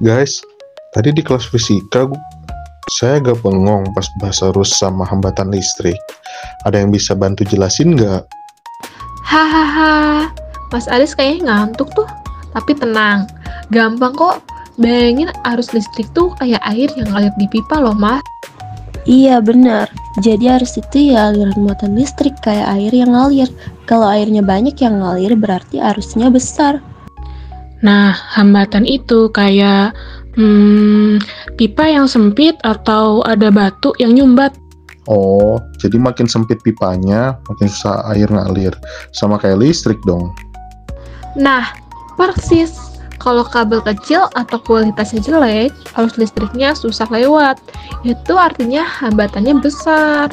Guys, tadi di kelas fisika saya agak bengong pas bahas arus sama hambatan listrik. Ada yang bisa bantu jelasin nggak? Hahaha, Mas Aris kayaknya ngantuk tuh. Tapi tenang, gampang kok. Bayangin arus listrik tuh kayak air yang ngalir di pipa loh, Mas. Iya benar, jadi arus itu ya aliran muatan listrik kayak air yang ngalir. Kalau airnya banyak yang ngalir berarti arusnya besar. Nah, hambatan itu kayak pipa yang sempit atau ada batu yang nyumbat. Oh, jadi makin sempit pipanya, makin susah air ngalir. Sama kayak listrik dong. Nah, persis. Kalau kabel kecil atau kualitasnya jelek, arus listriknya susah lewat. Itu artinya hambatannya besar.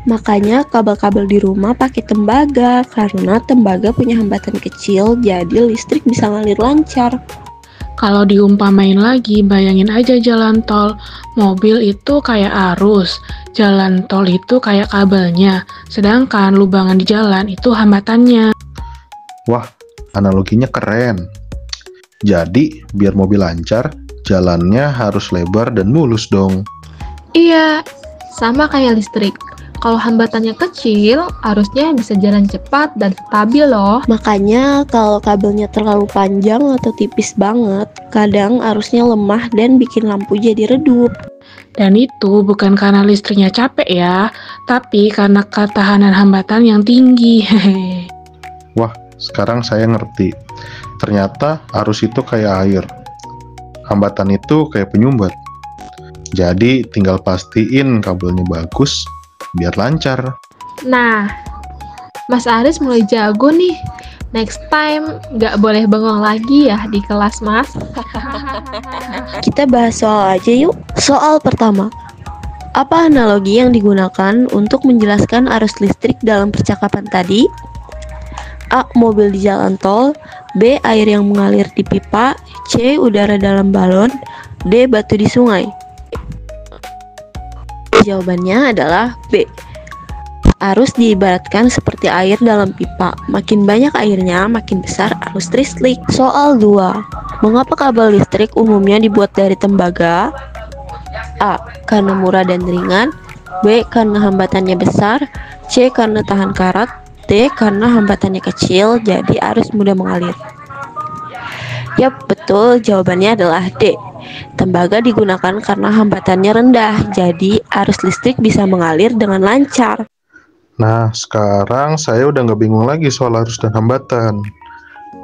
Makanya kabel-kabel di rumah pakai tembaga, karena tembaga punya hambatan kecil, jadi listrik bisa ngalir lancar. Kalau diumpamain lagi, bayangin aja jalan tol. Mobil itu kayak arus, jalan tol itu kayak kabelnya, sedangkan lubangan di jalan itu hambatannya. Wah, analoginya keren. Jadi, biar mobil lancar, jalannya harus lebar dan mulus dong. Iya, sama kayak listrik. Kalau hambatannya kecil, arusnya bisa jalan cepat dan stabil loh. Makanya kalau kabelnya terlalu panjang atau tipis banget, kadang arusnya lemah dan bikin lampu jadi redup. Dan itu bukan karena listriknya capek ya, tapi karena ketahanan hambatan yang tinggi. Wah, sekarang saya ngerti. Ternyata arus itu kayak air. Hambatan itu kayak penyumbat. Jadi tinggal pastiin kabelnya bagus biar lancar. Nah, Mas Aris mulai jago nih. Next time nggak boleh bengong lagi ya di kelas, Mas. Kita bahas soal aja yuk. Soal pertama, apa analogi yang digunakan untuk menjelaskan arus listrik dalam percakapan tadi? A. Mobil di jalan tol. B. Air yang mengalir di pipa. C. Udara dalam balon. D. Batu di sungai. Jawabannya adalah B. Arus diibaratkan seperti air dalam pipa. Makin banyak airnya, makin besar arus listrik. Soal 2. Mengapa kabel listrik umumnya dibuat dari tembaga? A. Karena murah dan ringan. B. Karena hambatannya besar. C. Karena tahan karat. D. Karena hambatannya kecil, jadi arus mudah mengalir. Yap, betul. Jawabannya adalah D. Tembaga digunakan karena hambatannya rendah, jadi arus listrik bisa mengalir dengan lancar. Nah, sekarang saya udah nggak bingung lagi soal arus dan hambatan.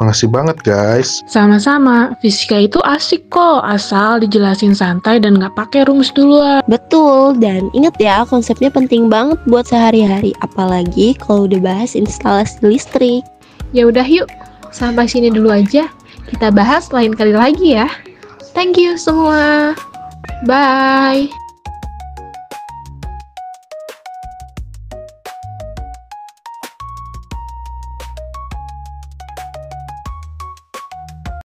Makasih banget guys. Sama-sama, fisika itu asik kok, asal dijelasin santai dan nggak pakai rumus duluan. Betul, dan ingat ya, konsepnya penting banget buat sehari-hari, apalagi kalau udah bahas instalasi listrik. Ya udah yuk, sampai sini dulu aja. Kita bahas lain kali lagi ya. Thank you semua. Bye.